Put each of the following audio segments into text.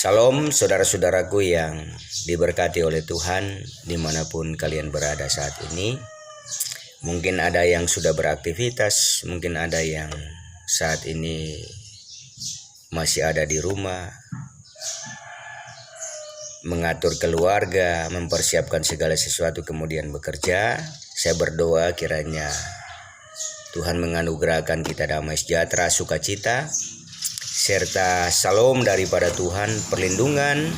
Salam saudara-saudaraku yang diberkati oleh Tuhan dimanapun kalian berada saat ini. Mungkin ada yang sudah beraktivitas, mungkin ada yang saat ini masih ada di rumah, mengatur keluarga, mempersiapkan segala sesuatu kemudian bekerja. Saya berdoa kiranya Tuhan menganugerahkan kita damai sejahtera, sukacita, serta salam daripada Tuhan, perlindungan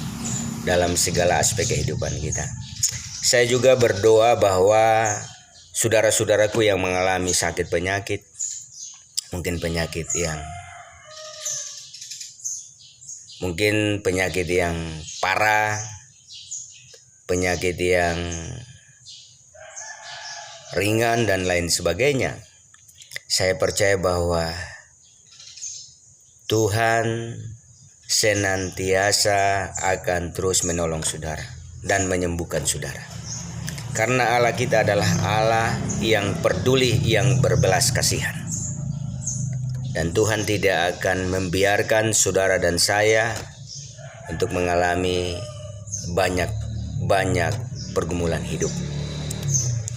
dalam segala aspek kehidupan kita. Saya juga berdoa bahwa saudara-saudaraku yang mengalami sakit penyakit, mungkin penyakit yang parah, penyakit yang ringan dan lain sebagainya. Saya percaya bahwa Tuhan senantiasa akan terus menolong saudara dan menyembuhkan saudara. Karena Allah kita adalah Allah yang peduli, yang berbelas kasihan. Dan Tuhan tidak akan membiarkan saudara dan saya untuk mengalami banyak pergumulan hidup.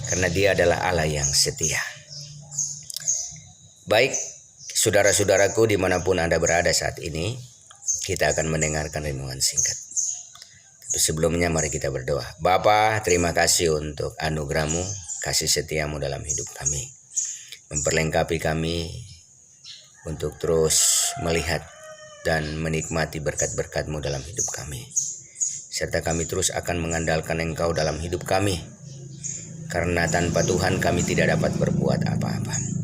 Karena Dia adalah Allah yang setia. Baik, saudara-saudaraku dimanapun Anda berada saat ini, kita akan mendengarkan renungan singkat. Tapi sebelumnya mari kita berdoa. Bapa, terima kasih untuk anugerah-Mu, kasih setiamu dalam hidup kami. Memperlengkapi kami untuk terus melihat dan menikmati berkat-berkat-Mu dalam hidup kami. Serta kami terus akan mengandalkan Engkau dalam hidup kami. Karena tanpa Tuhan kami tidak dapat berbuat apa-apa.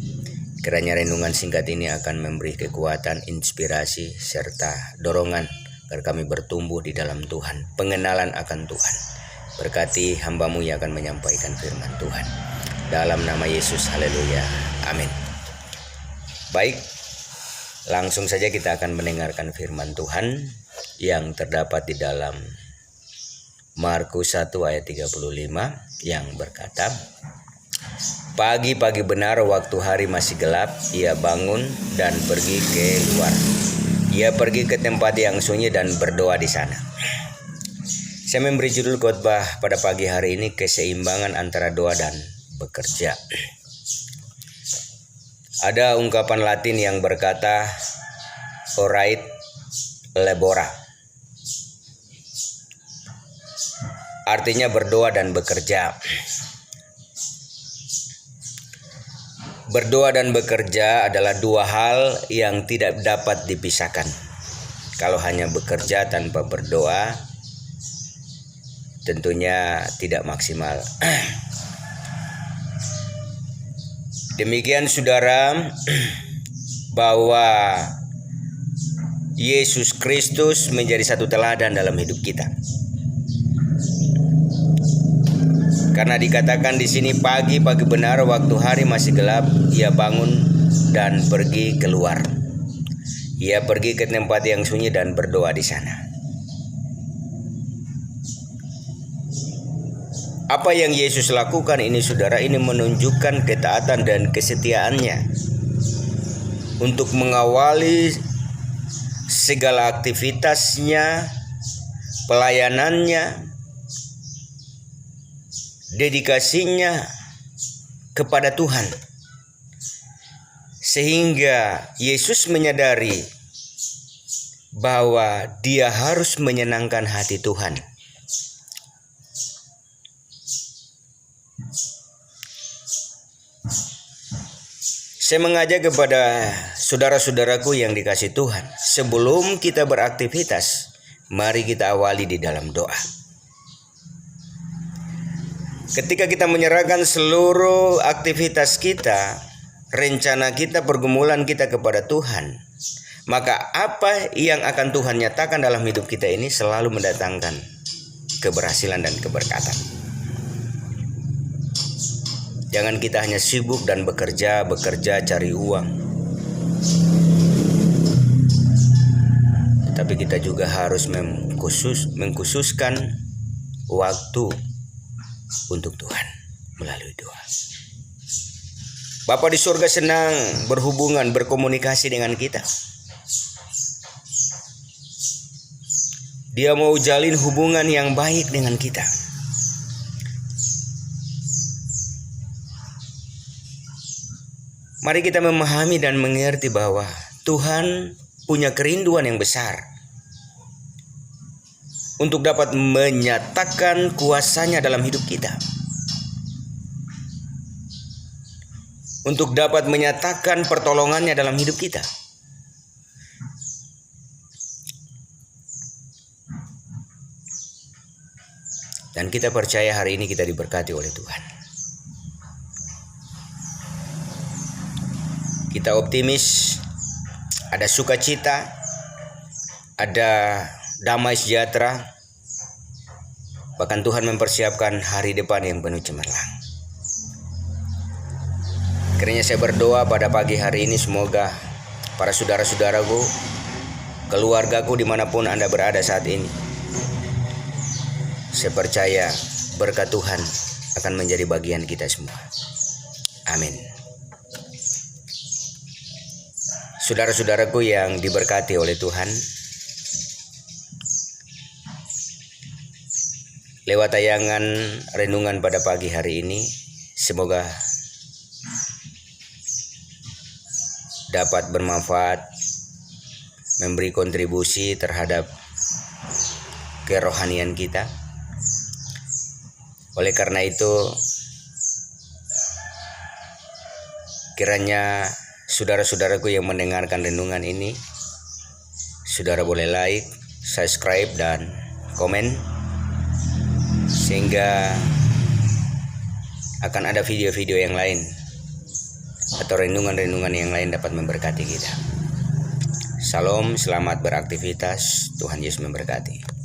Kiranya renungan singkat ini akan memberi kekuatan, inspirasi, serta dorongan agar kami bertumbuh di dalam Tuhan, pengenalan akan Tuhan. Berkati hamba-Mu yang akan menyampaikan firman Tuhan. Dalam nama Yesus, haleluya, amin. Baik, langsung saja kita akan mendengarkan firman Tuhan yang terdapat di dalam Markus 1 ayat 35 yang berkata, "Pagi-pagi benar waktu hari masih gelap, ia bangun dan pergi keluar. Ia pergi ke tempat yang sunyi dan berdoa di sana." Saya memberi judul khotbah pada pagi hari ini, keseimbangan antara doa dan bekerja. Ada ungkapan Latin yang berkata, "Orate labora." Artinya berdoa dan bekerja. Berdoa dan bekerja adalah dua hal yang tidak dapat dipisahkan. Kalau hanya bekerja tanpa berdoa, tentunya tidak maksimal. Demikian saudara, bahwa Yesus Kristus menjadi satu teladan dalam hidup kita. Karena dikatakan di sini pagi-pagi benar waktu hari masih gelap, ia bangun dan pergi keluar. Ia pergi ke tempat yang sunyi dan berdoa di sana. Apa yang Yesus lakukan ini saudara, ini menunjukkan ketaatan dan kesetiaannya untuk mengawali segala aktivitasnya, pelayanannya, dedikasinya kepada Tuhan. Sehingga Yesus menyadari bahwa Dia harus menyenangkan hati Tuhan. Saya mengajak kepada saudara-saudaraku yang dikasihi Tuhan, sebelum kita beraktivitas, mari kita awali di dalam doa. Ketika kita menyerahkan seluruh aktivitas kita, rencana kita, pergumulan kita kepada Tuhan, maka apa yang akan Tuhan nyatakan dalam hidup kita ini selalu mendatangkan keberhasilan dan keberkatan. Jangan kita hanya sibuk dan bekerja cari uang. Tetapi kita juga harus mengkhususkan waktu untuk Tuhan melalui doa. Bapa di surga senang berhubungan, berkomunikasi dengan kita. Dia mau jalin hubungan yang baik dengan kita. Mari kita memahami dan mengerti bahwa Tuhan punya kerinduan yang besar untuk dapat menyatakan kuasa-Nya dalam hidup kita. Untuk dapat menyatakan pertolongan-Nya dalam hidup kita. Dan kita percaya hari ini kita diberkati oleh Tuhan. Kita optimis, ada sukacita, ada damai sejahtera. Bahkan Tuhan mempersiapkan hari depan yang penuh cemerlang. Kiranya saya berdoa pada pagi hari ini, semoga para saudara-saudaraku, keluargaku dimanapun Anda berada saat ini, saya percaya berkat Tuhan akan menjadi bagian kita semua. Amin. Saudara-saudaraku yang diberkati oleh Tuhan, lewat tayangan renungan pada pagi hari ini, semoga dapat bermanfaat, memberi kontribusi terhadap kerohanian kita. Oleh karena itu, kiranya saudara-saudaraku yang mendengarkan renungan ini, saudara boleh like, subscribe, dan komen, sehingga akan ada video-video yang lain atau renungan-renungan yang lain dapat memberkati kita. Salam, selamat beraktivitas, Tuhan Yesus memberkati.